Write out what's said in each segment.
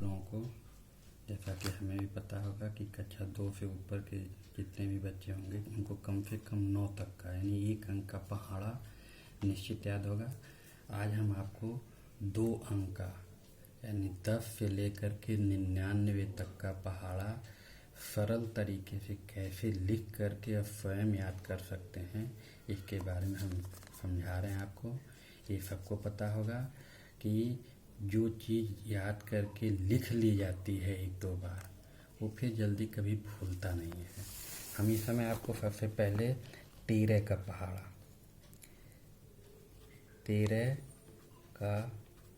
आप लोगों को, जैसा कि हमें भी पता होगा कि कक्षा 2 से ऊपर के जितने भी बच्चे होंगे उनको कम से कम 9 तक का यानी 1 अंक का पहाड़ा निश्चित याद होगा। आज हम आपको 2 अंक का यानी 10 से लेकर के 99 तक का पहाड़ा सरल तरीके से कैसे लिख करके और स्वयं याद कर सकते हैं, इसके बारे में हम समझा रहे हैं आपको। ये सबको पता होगा कि जो चीज़ याद करके लिख ली जाती है 1-2 बार, वो फिर जल्दी कभी भूलता नहीं है। हम इस समय आपको सबसे पहले 13 का पहाड़ा, 13 का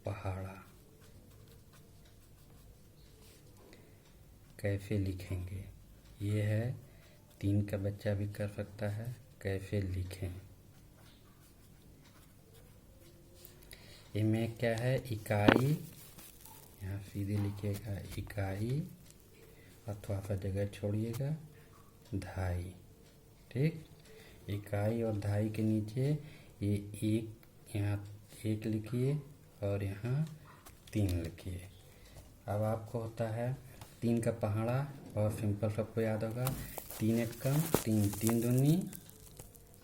पहाड़ा कैसे लिखेंगे, ये है 3 का बच्चा भी कर सकता है। कैसे लिखें, इनमें क्या है, इकाई, यहाँ सीधे लिखिएगा इकाई और थोड़ा सा जगह छोड़िएगा धाई। ठीक, इकाई और धाई के नीचे ये 1, यहाँ 1 लिखिए और यहाँ 3 लिखिए। अब आपको होता है 3 का पहाड़ा, और सिंपल सबको याद होगा, 3 एकम 3, 3 दूनी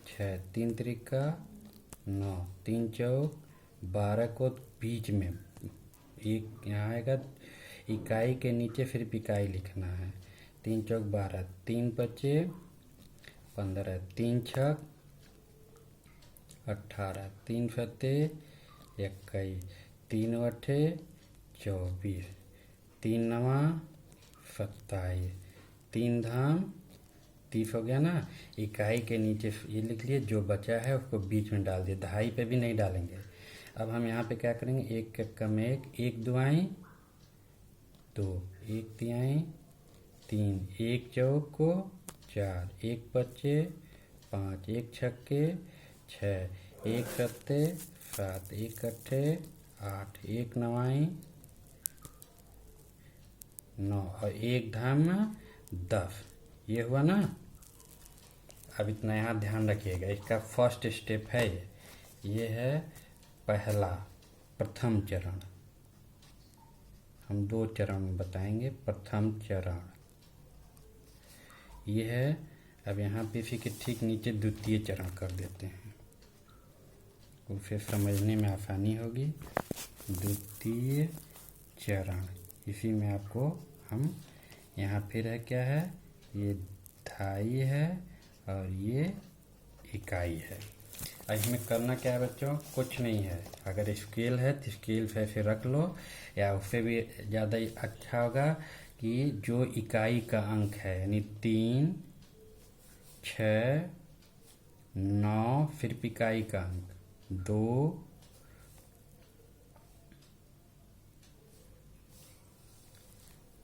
6, 3 त्रिका 9, 3 चौक 12 को बीच में एक यहाँ आएगा, इकाई के नीचे सिर्फ इकाई लिखना है। 3 चौक 12, 3 पचे 15, 3 छक 18, 3 सत्ते 21, 3 अठे 24, 3 नवा 27, 3 धाम 30 हो गया ना। इकाई के नीचे ये लिख लिए, जो बचा है उसको बीच में डाल दिए, दहाई पे भी नहीं डालेंगे। अब हम यहाँ पे क्या करेंगे, 1 कम 1, 1 दुआई 2, 1 तिहाई 3, 1 चौक को 4, 1 पच्चे 5, 1 छक्के 6, 1 सत्ते 7, 1 अट्ठे 8, 1 नवाई 9 और 1 धाम 10। ये हुआ ना। अब इतना यहाँ ध्यान रखिएगा, इसका फर्स्ट स्टेप है ये है पहला प्रथम चरण। हम 2 चरण में बताएंगे। प्रथम चरण ये है। अब यहाँ पे इसी के ठीक नीचे द्वितीय चरण कर देते हैं, उसे समझने में आसानी होगी। द्वितीय चरण, इसी में आपको हम यहाँ फिर है क्या है, ये धाई है और ये इकाई है। अब इसमें करना क्या है बच्चों, कुछ नहीं है। अगर स्केल है तो स्केल से ऐसे रख लो, या उससे भी ज़्यादा अच्छा होगा कि जो इकाई का अंक है यानी 3, 6, 9 सिर्फ इकाई का अंक, 2,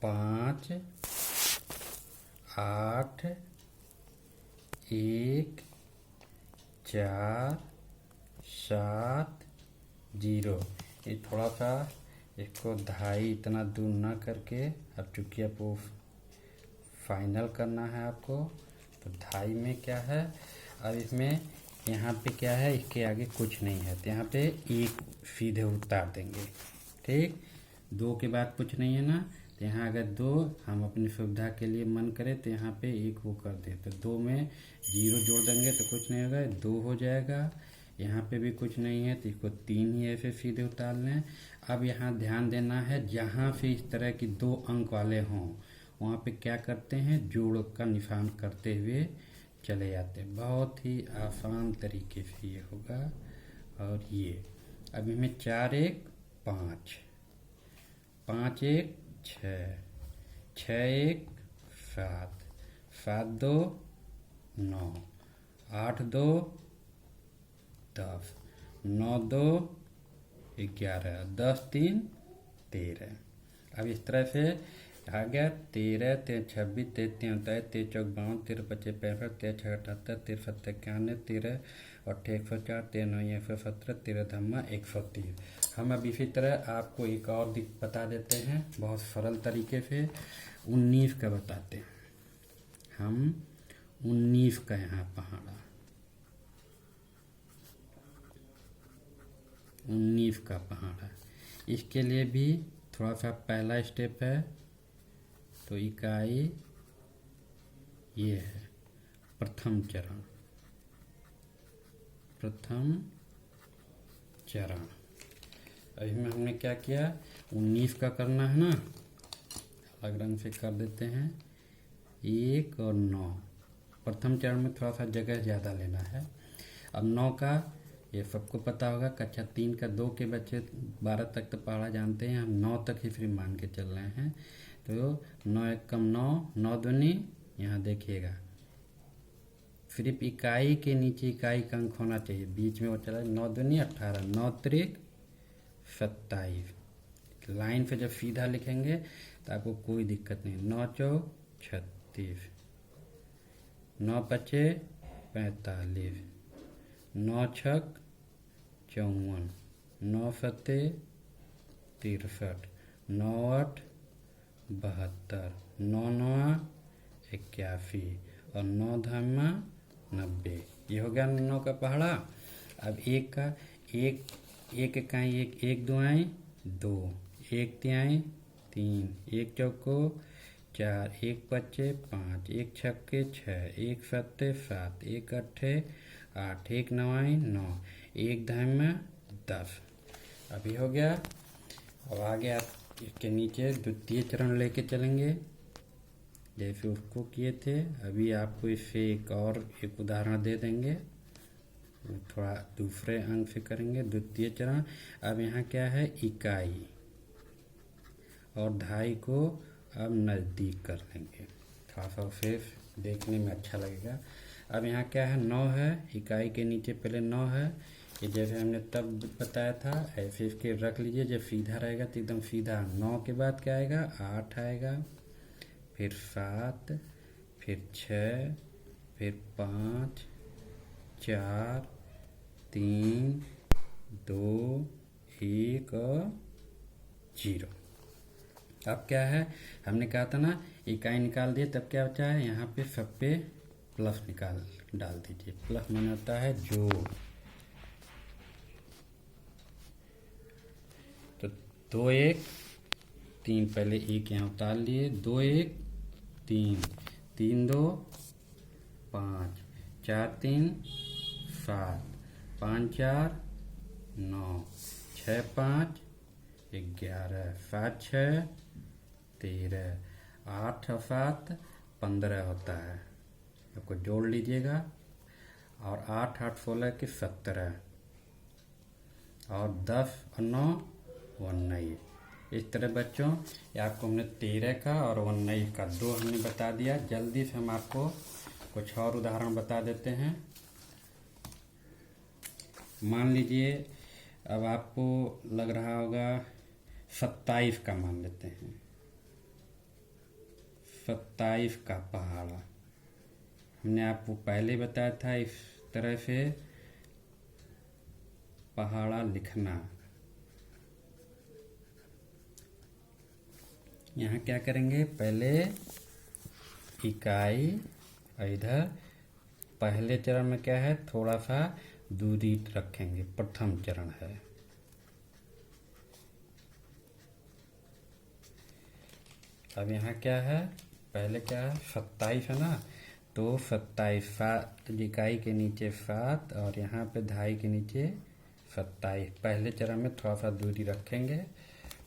5, 8, 1, 4, 7, 0। ये थोड़ा सा इसको धाई इतना दूर ना करके, अब चूंकि आपको फाइनल करना है आपको, तो धाई में क्या है, अब इसमें यहाँ पे क्या है, इसके आगे कुछ नहीं है तो यहाँ पे 1 सीधे उतार देंगे। ठीक, 2 के बाद कुछ नहीं है ना, तो यहाँ अगर 2 हम अपनी सुविधा के लिए मन करें तो यहाँ पे 1 वो कर दे, तो 2 में 0 जोड़ देंगे तो कुछ नहीं होगा, 2 हो जाएगा। यहाँ पे भी कुछ नहीं है तो इसको 3 ही ऐसे सीधे उतार लें। अब यहाँ ध्यान देना है, जहाँ से इस तरह की 2 अंक वाले हों वहाँ पे क्या करते हैं, जोड़ का निशान करते हुए चले जाते हैं। बहुत ही आसान तरीके से ये होगा। और ये अब इसमें 4 1 5, 5 1 6, 6 1 7, 7 2 9, 8 2 10, 9 2 11, 10 3 13। अब इस तरह से आ गया 13 13 26 33 39 13 चौक 52 13 25 65 13 6 78 13 7 91 13 8 104 13 9 117 13 धम्मा 130। हम अब इसी तरह आपको एक और बता देते हैं, बहुत सरल तरीके से 19 का बताते हैं। हम 19 का यहाँ पहाड़ा, 19 का पहाड़ा, इसके लिए भी थोड़ा सा पहला स्टेप है, तो इकाई ये है प्रथम चरण। प्रथम चरण। अभी में हमने क्या किया, 19 का करना है ना, अलग रंग से कर देते हैं। 1 और 9, प्रथम चरण में थोड़ा सा जगह ज़्यादा लेना है। अब 9 का, ये सबको पता होगा, कक्षा 3 का 2 के बच्चे 12 तक तो पढ़ा जानते हैं, हम 9 तक ही फिर मान के चल रहे हैं। तो 9 एक कम 9, 9 दूनी, यहाँ देखिएगा सिर्फ इकाई के नीचे इकाई का अंक होना चाहिए, बीच में वो चला 9 दूनी 18, 9 त्रिक 27। लाइन पे जब सीधा लिखेंगे तो आपको कोई दिक्कत नहीं। 9 चौक 36, 9 पचे 45, 9 छक 54, 9 सत्ते 63, 9 8 72, 9 9 81 और 9 धमा 90। ये हो गया 9 का पहाड़ा। अब 1 का, एक इकाई 1, 1 दुआई 2, 1 तिहाई 3, 1 चौको 4, 1 पच्चे 5, 1 छक्के 6, 1 सत्ते 7, 1 अट्ठे 8, 1 नवाई 9, 1 धमा 10। अभी हो गया। अब आगे आप इसके नीचे द्वितीय चरण लेके चलेंगे जैसे उसको किए थे। अभी आपको इससे एक उदाहरण दे देंगे, थोड़ा दूसरे अंक से करेंगे द्वितीय चरण। अब यहाँ क्या है, इकाई और दहाई को अब नज़दीक कर लेंगे, थोड़ा सा शेष देखने में अच्छा लगेगा। अब यहाँ क्या है, 9 है, इकाई के नीचे पहले 9 है। ये जैसे हमने तब बताया था ऐसे इसके रख लीजिए, जब सीधा रहेगा तो एकदम सीधा। 9 के बाद क्या आएगा, 8 आएगा, फिर 7, फिर 6, फिर 5, 4, 3, 2, 1 और 0। अब क्या है, हमने कहा था ना इकाई निकाल दिए, तब क्या बचा है, यहाँ पे सब पे प्लस डाल दीजिए। प्लस माने होता है जोड़। तो 2 1 3, पहले 1 यहाँ उतार लिए, 2 1 3, 3 2 5, 4 3 7, 5 4 9, 6 5 11, 7 6 13, 8 और 7 15 होता है, आपको जोड़ लीजिएगा। और 8 8 16 के 17 और 10 और 9 19। इस तरह बच्चों ये आपको हमने 13 का और 19 का 2 हमने बता दिया। जल्दी से हम आपको कुछ और उदाहरण बता देते हैं। मान लीजिए अब आपको लग रहा होगा 27 का मान लेते हैं, 27 का पहाड़ा। हमने आपको पहले बताया था इस तरह से पहाड़ा लिखना। यहाँ क्या करेंगे, पहले इकाई, इधर पहले चरण में क्या है, थोड़ा सा दूरी रखेंगे, प्रथम चरण है। अब यहाँ क्या है, पहले क्या है 27 है ना, तो 27 7 इकाई के नीचे 7 और यहाँ पे दहाई के नीचे 27। पहले चरण में थोड़ा सा दूरी रखेंगे।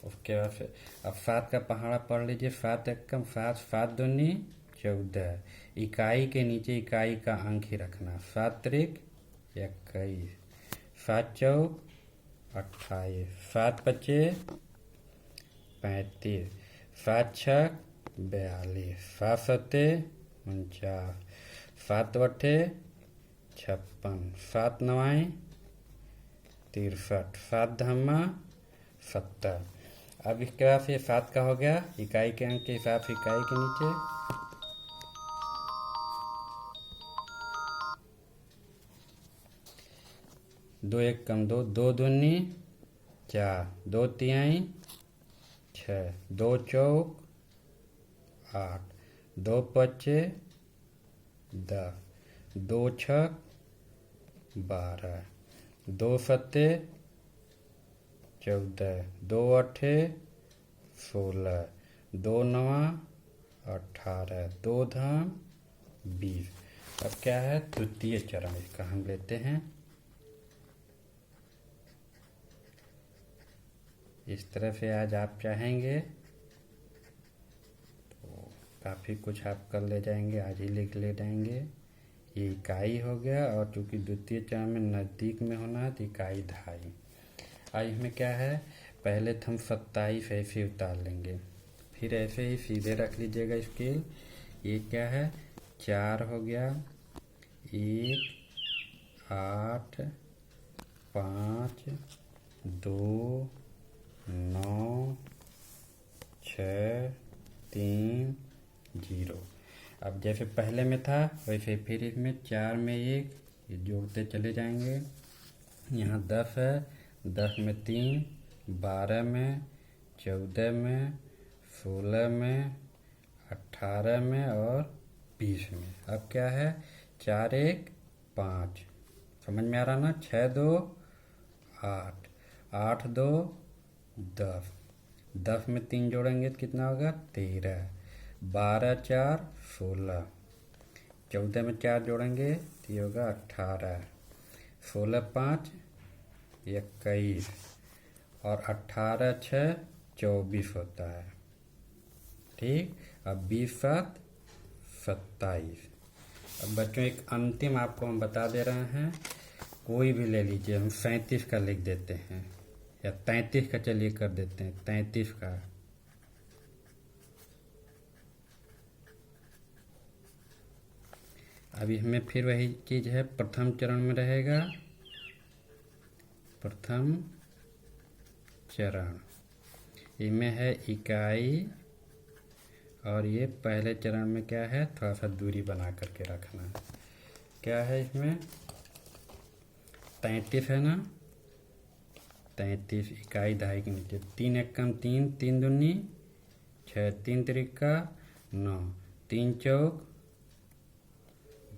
उसके बाद फिर अब 7 का पहाड़ा पढ़ लीजिए। 7 एक कम 7, 7 दूनी 14। इकाई के नीचे इकाई का अंक ही रखना। 7 त्रिक 21, 7 चौक 28, 7 पचे 35, 7 छक 42, 7 सत्ते 49, 7 अट्ठे 56, 7 नवाई 63, 7 धम्मा 70। अब इसके बाद से 7 का हो गया, इकाई के अंक के हिसाब से इकाई के नीचे। दो एक कम 2, 2 दूनी 4, 2 तिहाई 6, 2 चौक 8, 2 पचे 10, 2 छक 12, 2 सत्ते 14, 2 अट्ठे 16, 2 9 18, 2 धाम 20। अब क्या है तृतीय चरण, इसका हम लेते हैं। इस तरह से आज आप चाहेंगे तो काफ़ी कुछ आप कर ले जाएंगे, आज ही लिख ले जाएंगे। ये इकाई हो गया, और चूंकि द्वितीय चरण में नज़दीक में होना है तो इकाई दहाई। अब इसमें क्या है, पहले तो हम 27 ऐसे उतार लेंगे, फिर ऐसे ही सीधे रख लीजिएगा स्केल। ये क्या है 4 हो गया, 1 8 5 2 9 6 3 0। अब जैसे पहले में था वैसे फिर इसमें 4 में 1 ये जोड़ते चले जाएंगे। यहाँ 10 है, 10 में 3, 12 में, 14 में, 16 में, 18 में और 20 में। अब क्या है 4 1 5, समझ में आ रहा ना। 6 2 8, 8 2 10, 10 में 3 जोड़ेंगे तो कितना होगा 13, 12 4 16, 14 में 4 जोड़ेंगे तो ये होगा 18, 16 5 21 और 18 6 24 होता है। ठीक, अब 20 7 27। अब बच्चों एक अंतिम आपको हम बता दे रहे हैं, कोई भी ले लीजिए, हम 37 का लिख देते हैं या 33 का, चलिए कर देते हैं 33 का। अब इसमें फिर वही चीज़ है, प्रथम चरण में रहेगा, प्रथम चरण इनमें है इकाई, और ये पहले चरण में क्या है थोड़ा सा दूरी बना करके रखना है। क्या है इसमें 33 है ना, 33 इकाई दहाई के नीचे 3 एकम 3, 3 दूनी 6, 3 त्रिका 9, 3 चौक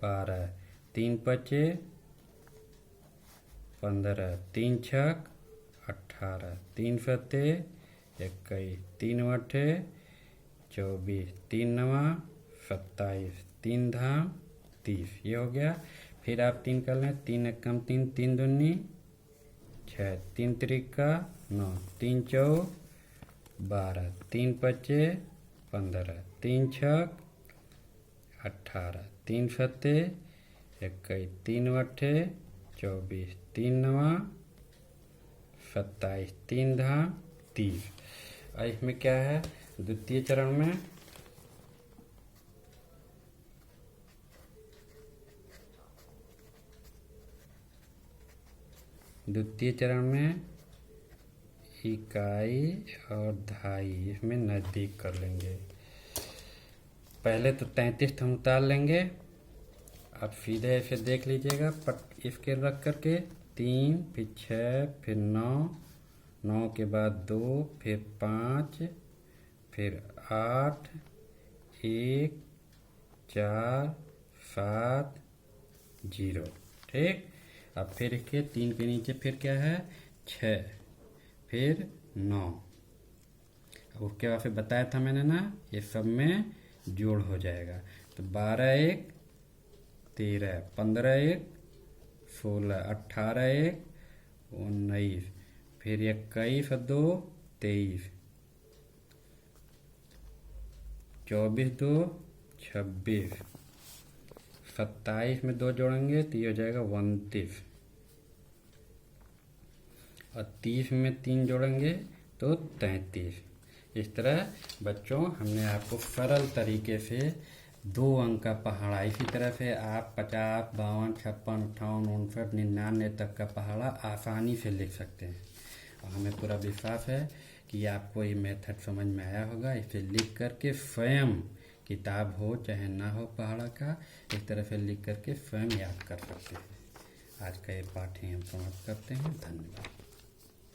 12, 3 पचे 15, 3 छक 18, 3 सते 21, 3 अठे 24, 3 नवा 27, 3 धाम 30। ये हो गया। फिर आप 3 कर लें, 3 एकम 3, 3 दूनी 6, 3 त्रिका 9, 3 चौक 12, 3 पचे 15, 3 छक 18, 3 सते 21, 3 अठे 24, 3 नवा 27, 3 धाम 30। और इसमें क्या है द्वितीय चरण में इकाई और दहाई इसमें नज़दीक कर लेंगे। पहले तो 33 हम उतार लेंगे। अब सीधे ऐसे देख लीजिएगा, इसके रख करके 3 फिर 6 फिर 9, 9 के बाद 2 फिर 5 फिर 8 1 4 7 0। ठीक, अब फिर इसके 3 के नीचे फिर क्या है 6 फिर 9। अब उसके बाद फिर बताया था मैंने ना, ये सब में जोड़ हो जाएगा। तो 12 1 13, 15 1 16, 18 1 19, फिर 21 2 23, 24 2 26, 27 में 2 जोड़ेंगे तो ये हो जाएगा 29, और 30 में 3 जोड़ेंगे तो 33। इस तरह बच्चों हमने आपको सरल तरीके से 2 अंक का पहाड़ा, इसी तरह से आप 50 52 56 58 59 99 तक का पहाड़ा आसानी से लिख सकते हैं। और हमें पूरा विश्वास है कि आपको ये मेथड समझ में आया होगा। इसे लिख करके स्वयं, किताब हो चाहे ना हो पहाड़ा का, इस तरह से लिख करके स्वयं याद कर सकते हैं। आज का ये पाठ ही हम समाप्त करते हैं। धन्यवाद।